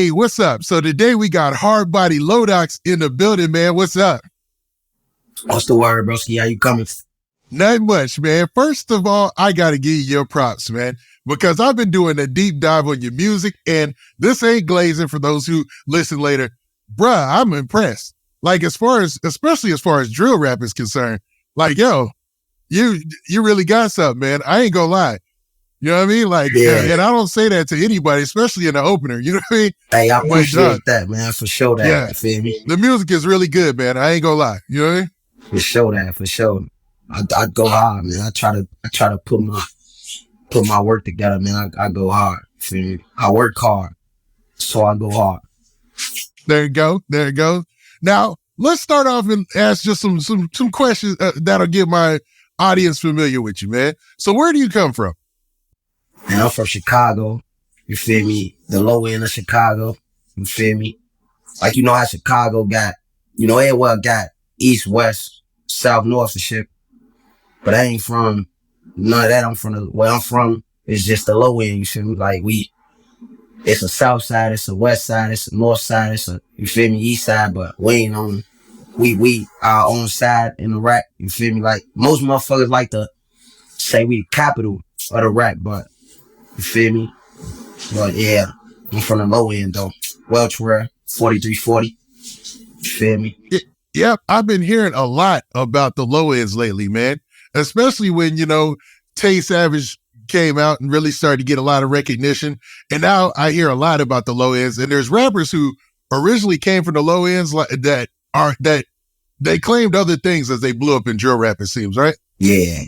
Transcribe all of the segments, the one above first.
Hey, what's up? So today we got Hardbody Lodox in the building, man. What's up? What's the word, broski? How you coming? Not much, man. First of all, I got to give you your props, man, because I've been doing a deep dive on your music, and this ain't glazing for those who listen later. Bruh, I'm impressed. Like, especially as far as drill rap is concerned, like, yo, you really got something, man. I ain't gonna lie. You know what I mean? Like, Yeah. and I don't say that to anybody, especially in the opener. You know what I mean? Hey, I appreciate that, man. For sure that. Yeah. You feel me? The music is really good, man. I ain't gonna lie. You know what I mean? For sure that. For sure. I go hard, man. I try to put my work together, man. I go hard. Feel me? I work hard, so I go hard. There you go. There you go. Now let's start off and ask just some questions that'll get my audience familiar with you, man. So where do you come from? Man, I'm from Chicago. You feel me? The low end of Chicago. You feel me? Like, you know how Chicago got, everywhere got east, west, south, north and shit. But I ain't from none of that. I'm from where I'm from is just the low end. You feel me? Like it's a south side, it's a west side, it's a north side, it's a, you feel me, east side, but we ain't on, we our own side in the rap. You feel me? Like most motherfuckers like to say we the capital of the rap, but you feel me? But yeah, I'm from the low end though. Welch, 4340. You feel me? Yep, I've been hearing a lot about the low ends lately, man. Especially when, Tay Savage came out and really started to get a lot of recognition. And now I hear a lot about the low ends. And there's rappers who originally came from the low ends that they claimed other things as they blew up in drill rap, it seems, right? Yeah,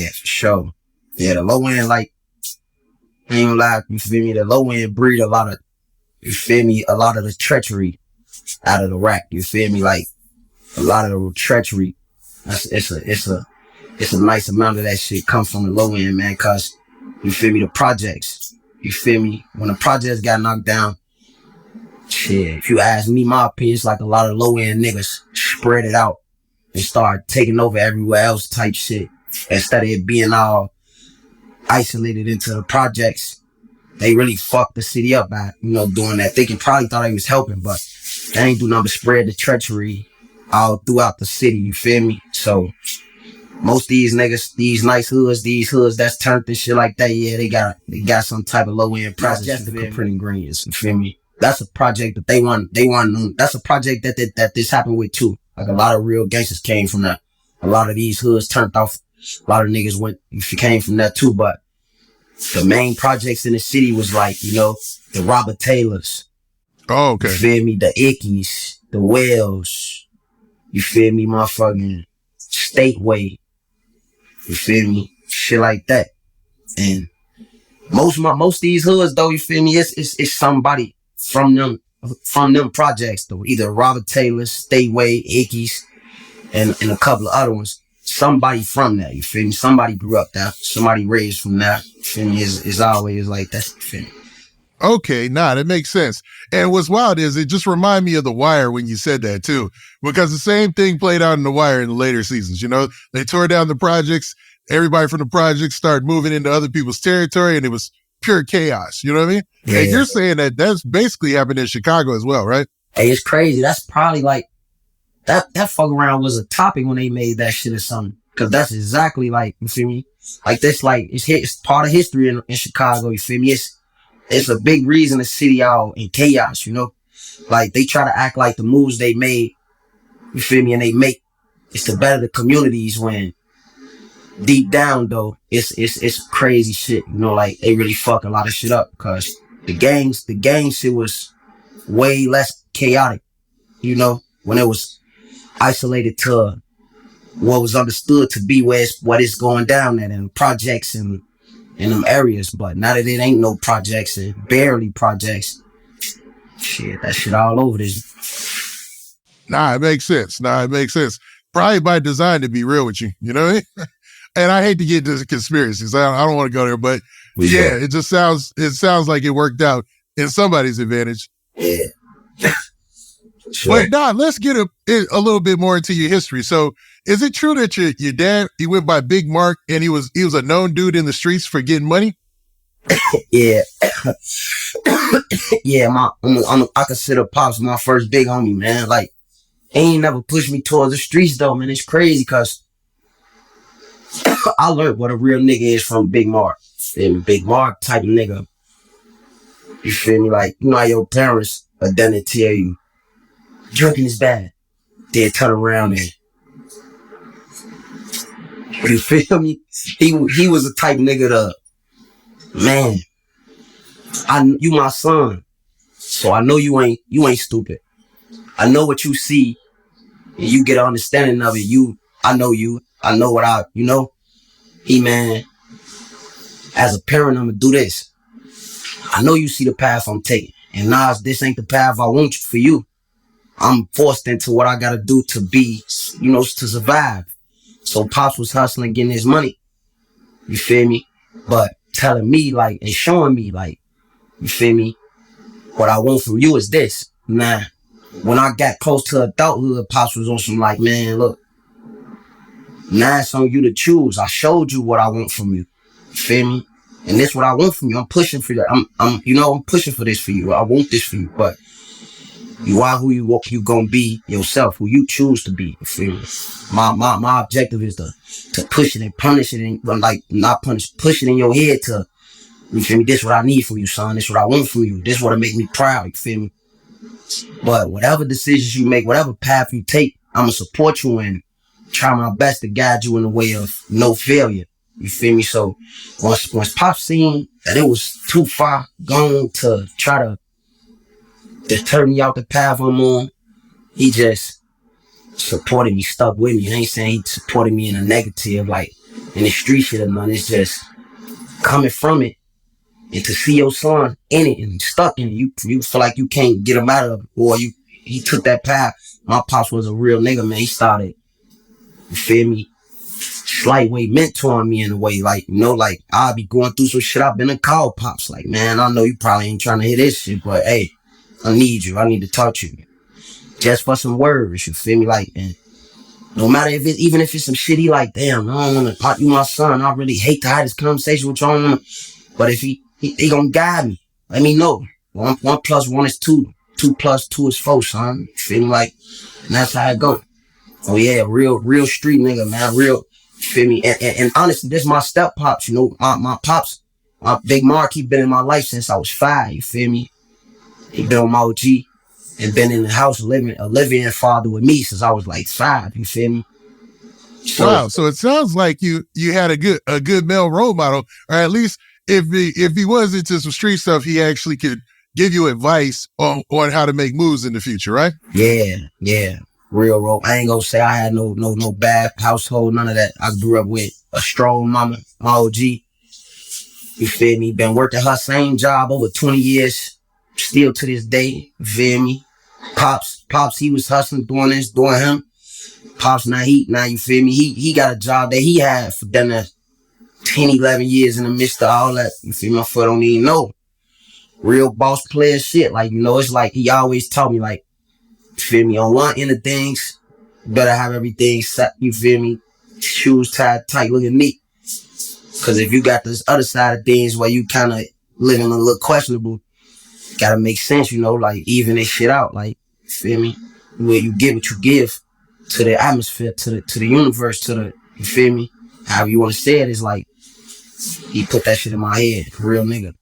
for sure. Yeah, the low end, like, I ain't gonna lie, you feel me? The low end breed a lot of, you feel me? A lot of the treachery out of the rap. You feel me? Like a lot of the treachery. It's a nice amount of that shit comes from the low end, man. Cause you feel me? The projects. You feel me? When the projects got knocked down, shit. If you ask me, my opinion, it's like a lot of low end niggas spread it out and start taking over everywhere else type shit. Instead of it being all isolated into the projects, they really fucked the city up by, doing that. They probably thought they was helping, but they ain't do nothing but spread the treachery all throughout the city, you feel me? So most of these niggas, these nice hoods, these hoods that's turned this shit like that, yeah, they got some type of low end project. The printing greens, you feel me? That's a project that they want. That's a project that this happened with too. Like a lot of real gangsters came from that. A lot of these hoods turned off. A lot of niggas came from that too, but the main projects in the city was like, the Robert Taylors. Oh, okay. You feel me? The Ickies, the Welch. You feel me? Motherfucking Stateway. You feel me? Shit like that. And most of these hoods though, you feel me? It's somebody from them projects though. Either Robert Taylor, Stateway, Ickies, and a couple of other ones. Somebody from that, you feel me? Somebody grew up there. Somebody raised from that. You feel me? It's always like that. You feel me? Okay, that makes sense. And what's wild is it just reminded me of The Wire when you said that too, because the same thing played out in The Wire in the later seasons. They tore down the projects. Everybody from the projects started moving into other people's territory, and it was pure chaos. You know what I mean? Yeah. And you're saying that that's basically happened in Chicago as well, right? Hey, it's crazy. That's probably like that fuck around was a topic when they made that shit or something. Cause that's exactly like, you feel me? Like that's like, it's part of history in Chicago, you feel me? It's a big reason the city all in chaos, Like they try to act like the moves they made, you feel me? And it's to better the communities when deep down though, it's crazy shit, like they really fuck a lot of shit up because the gang shit was way less chaotic, when it was isolated to what was understood to be what is going down at in projects and in them areas. But now that it ain't no projects and barely projects, shit, that shit all over this. It makes sense. It makes sense. Probably by design, to be real with you, you know what I mean? And I hate to get into conspiracies. I don't want to go there, but it just sounds like it worked out in somebody's advantage. Yeah. Sure. But let's get a little bit more into your history. So is it true that your dad, he went by Big Mark and he was a known dude in the streets for getting money? Yeah. Yeah, I consider Pops my first big homie, man. Like, he ain't never pushed me towards the streets though, man. It's crazy because I learned what a real nigga is from Big Mark. And Big Mark type of nigga. You feel me? Like, you know how your parents are done to tell you, drinking is bad. Then turn around and, you feel me? He was a type nigga to, man, you my son. So I know you ain't stupid. I know what you see and you get an understanding of it. I know you. I know what man, as a parent, I'm gonna do this. I know you see the path I'm taking. And Nas, this ain't the path I want for you. I'm forced into what I gotta do to be, to survive. So Pops was hustling, getting his money. You feel me? But telling me, like, and showing me, like, you feel me? What I want from you is this. Nah. When I got close to adulthood, Pops was on some like, man, look, now it's on you to choose. I showed you what I want from you. You feel me? And this is what I want from you. I'm pushing for that. I'm pushing for this for you. I want this for you. But you are who you gonna be yourself, who you choose to be. You feel me? My objective is to push it and punish it and like not punish, push it in your head to, you feel me? This is what I need from you, son. This is what I want from you. This is what'll make me proud. You feel me? But whatever decisions you make, whatever path you take, I'm gonna support you and try my best to guide you in the way of no failure. You feel me? So once Pop seen that it was too far gone to try to deter me out the path I'm on, he just supported me, stuck with me. I ain't saying he supported me in a negative, like in the street shit or nothing. It's just coming from it and to see your son in it and stuck in it. You feel like you can't get him out of it, or he took that path. My Pops was a real nigga, man. He started, you feel me, slight way mentoring me in a way, like, like I'll be going through some shit. I've been to call Pops, like, man, I know you probably ain't trying to hear this shit, but hey, I need you. I need to talk to you. Just for some words, you feel me? Like, and no matter even if it's some shit, he like, damn, I don't want to pop you my son. I really hate to have this conversation with you. But if he gonna guide me, let me know. 1 + 1 is 2. 2 + 2 is 4, son. You feel me? Like, and that's how it go. Oh yeah, real street nigga, man. Real, you feel me? And honestly, this my step pops, my pops, my Big Mark, he been in my life since I was 5, you feel me? He been on my OG and been in the house a living father with me since I was like 5, you feel me? So, wow, so it sounds like you had a good male role model, or at least if he was into some street stuff, he actually could give you advice on how to make moves in the future, right? Yeah. Real role. I ain't gonna say I had no bad household, none of that. I grew up with a strong mama, my OG. You feel me? Been working her same job over 20 years, still to this day. You feel me? Pops, he was hustling, doing this, doing him. Pops, now you feel me? He got a job that he had for done that 10, 11 years in the midst of all that. You feel me? My foot don't even know. Real boss player shit. Like, it's like he always taught me, like, you feel me? On one end of things, better have everything set, you feel me? Shoes tied tight, look at me. Cause if you got this other side of things where you kind of living a little questionable, gotta make sense, like even this shit out, like, you feel me? Where you give what you give to the atmosphere, to the universe, you feel me? However you want to say it, is like, he put that shit in my head, real nigga.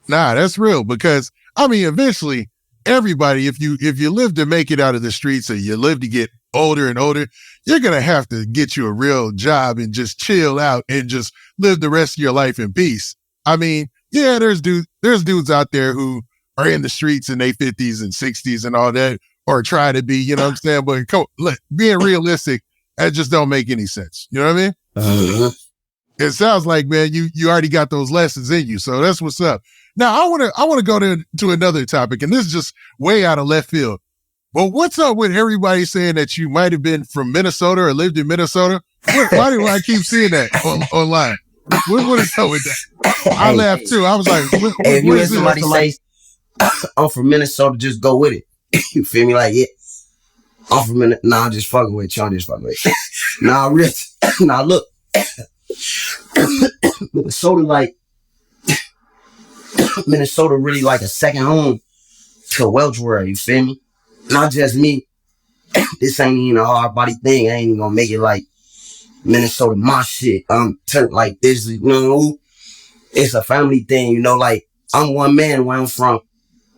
Nah, that's real, because I mean, eventually everybody, if you live to make it out of the streets, or you live to get older and older, you're going to have to get you a real job and just chill out and just live the rest of your life in peace. I mean, yeah, there's dudes out there who are in the streets in their 50s and 60s and all that, or try to be, you know what I'm saying? But being realistic, that just don't make any sense. You know what I mean? Uh-huh. It sounds like, man, you already got those lessons in you. So that's what's up. Now, I want to go to another topic, and this is just way out of left field. But what's up with everybody saying that you might have been from Minnesota or lived in Minnesota? Why do I keep seeing that online? What is up with that? I laughed too. I was like, if you hear somebody say, I'm from Minnesota, just go with it. You feel me? Like, yeah, I'm from Minnesota. Nah, I'm just fucking with you. I'm just fucking with you. Nah, Rich. Nah, look. Minnesota, like, Minnesota really like a second home to Welch world, you feel me? Not just me. This ain't even a hard body thing. I ain't even gonna make it like Minnesota my shit. Like this, you know, it's a family thing, you know, like I'm one man where I'm from,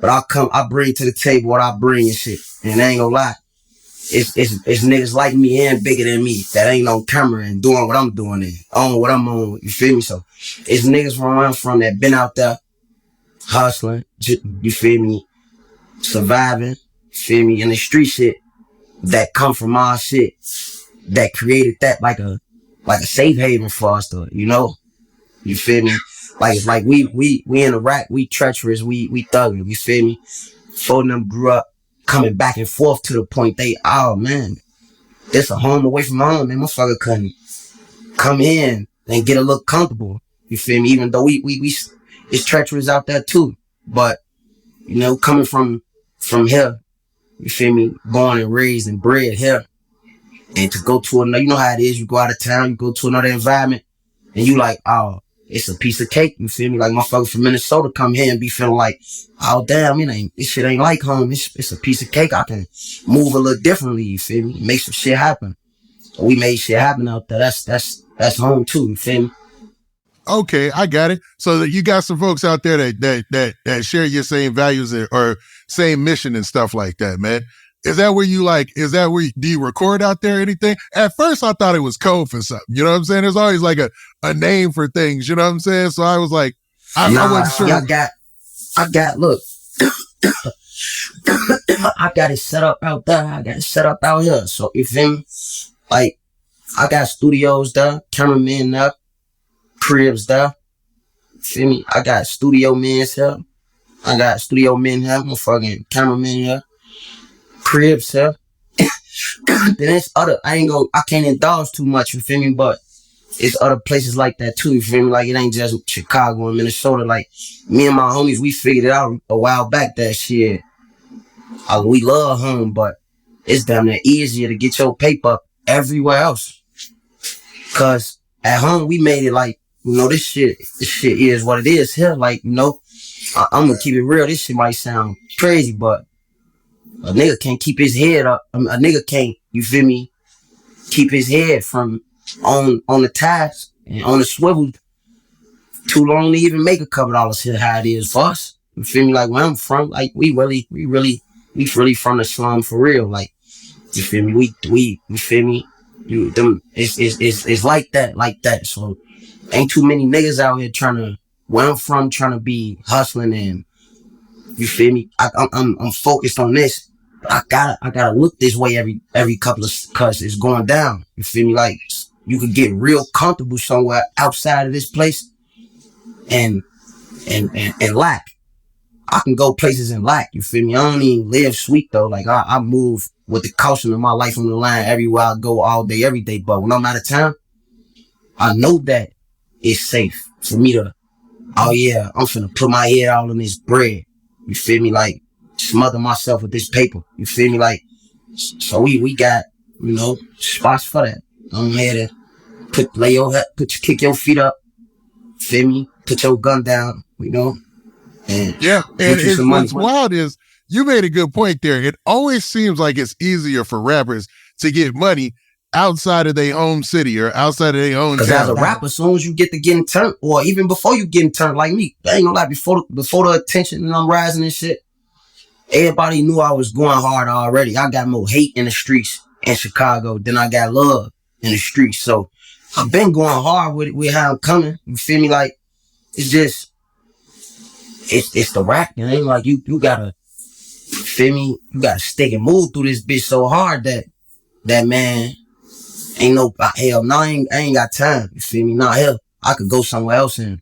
but I bring to the table what I bring and shit. And I ain't gonna lie. It's niggas like me and bigger than me that ain't on camera and doing what I'm doing and on what I'm on, you feel me? So it's niggas from where I'm from that been out there hustling, you feel me, surviving, you feel me, in the street shit that come from our shit that created that like a safe haven for us to, you know, you feel me? Like we in Iraq, we treacherous, we thugging, you feel me? Four of them grew up coming back and forth to the point they, oh man, this a home away from home, man. Motherfucker couldn't come in and get a little comfortable. You feel me? Even though we it's treacherous out there too. But, you know, coming from here, you feel me, born and raised and bred here. And to go to another, you know how it is, you go out of town, you go to another environment, and you like, oh, it's a piece of cake, you feel me? Like motherfuckers from Minnesota come here and be feeling like, oh damn, this shit ain't like home. It's a piece of cake. I can move a little differently, you feel me? Make some shit happen. So we made shit happen out there. That's home too, you feel me? Okay, I got it. So that you got some folks out there that share your same values or same mission and stuff like that, man. Is that where do you record out there or anything? At first I thought it was code for something. You know what I'm saying? There's always like a name for things, you know what I'm saying? So I was like, I wasn't sure. Look, I got it set up out there. I got it set up out here. So you feel me? Like, I got studios there, cameramen there, cribs there. You feel me? I got studio men here. I got studio men here, motherfucking cameramen here. Cribs here. Then it's I can't indulge too much, you feel me? But it's other places like that too, you feel me? Like it ain't just Chicago and Minnesota. Like me and my homies, we figured it out a while back that shit. We love home, but it's damn near easier to get your paper everywhere else. Cause at home we made it like, you know, this shit is what it is here. Like, you know, I'm gonna keep it real. This shit might sound crazy, but a nigga can't keep his head up. A nigga can't, you feel me, keep his head from on the task and on the swivel too long to even make a couple dollars here how it is for us. You feel me? Like where I'm from, like we really from the slum for real. Like, you feel me? You feel me? It's like that. So ain't too many niggas out here where I'm from trying to be hustling and, you feel me? I'm focused on this. I gotta look this way every couple of cuts. It's going down. You feel me? Like you could get real comfortable somewhere outside of this place and lack. I can go places and lack. You feel me? I don't even live sweet though. Like I move with the caution of my life on the line everywhere I go all day, every day. But when I'm out of town, I know that it's safe for me to, oh yeah, I'm finna put my head all in this bread. You feel me? Like smother myself with this paper. You feel me? Like, so we got, you know, spots for that. I'm here to kick your feet up. Feel me? Put your gun down, you know? And yeah. And what's wild is you made a good point there. It always seems like it's easier for rappers to get money outside of their own city or outside of their own town. Because as a rapper, as soon as you get to getting turned, or even before you getting turned, like me, I ain't gonna lie, before the attention and I'm rising and shit, everybody knew I was going hard already. I got more hate in the streets in Chicago than I got love in the streets. So I've been going hard with how I'm coming. You feel me? Like, it's just, it's the rap. It ain't like you gotta, feel me? You gotta stick and move through this bitch so hard that man, ain't no, hell, no, I ain't got time. You feel me? Nah, hell, I could go somewhere else and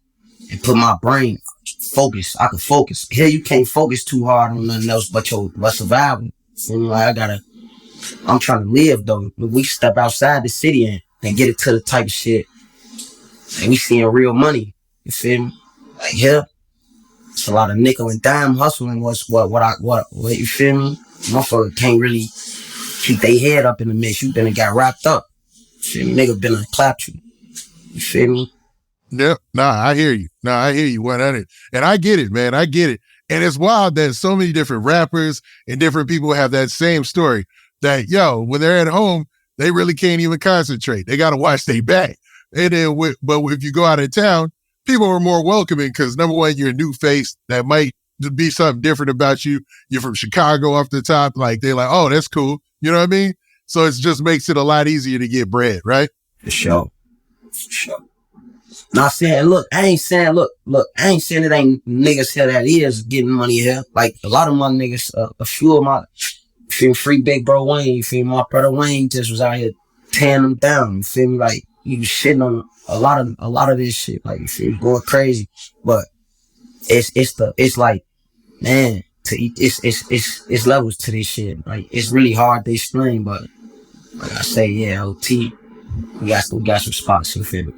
put my brain, focus. I could focus. Here, you can't focus too hard on nothing else but survival. You feel me? Like, I'm trying to live though. We step outside the city and get it to the type of shit. And we seeing real money. You feel me? Like, here, it's a lot of nickel and dime hustling. What, you feel me? Motherfucker can't really keep their head up in the mix. You been got wrapped up. You feel me? Nigga been clapped you. You feel me? Yep. Nah, I hear you. Nah, I hear you 100. And I get it, man. I get it. And it's wild that so many different rappers and different people have that same story that, yo, when they're at home, they really can't even concentrate. They got to watch their back. And then, but if you go out of town, people are more welcoming because number one, you're a new face that might be something different about you. You're from Chicago off the top. Like, they're like, oh, that's cool. You know what I mean? So it just makes it a lot easier to get bread, right? For sure. For sure. Not saying, look, I ain't saying it ain't niggas here that is getting money here. Like, a lot of my niggas, a few of my, you feel me, free big bro Wayne, you feel me, my brother Wayne just was out here tearing them down, you feel me, like, he was shitting on a lot of this shit, like, you feel me, going crazy. But it's like, man, it's levels to this shit. Like, it's really hard to explain, but like I say, yeah, OT, we got some spots, you feel me.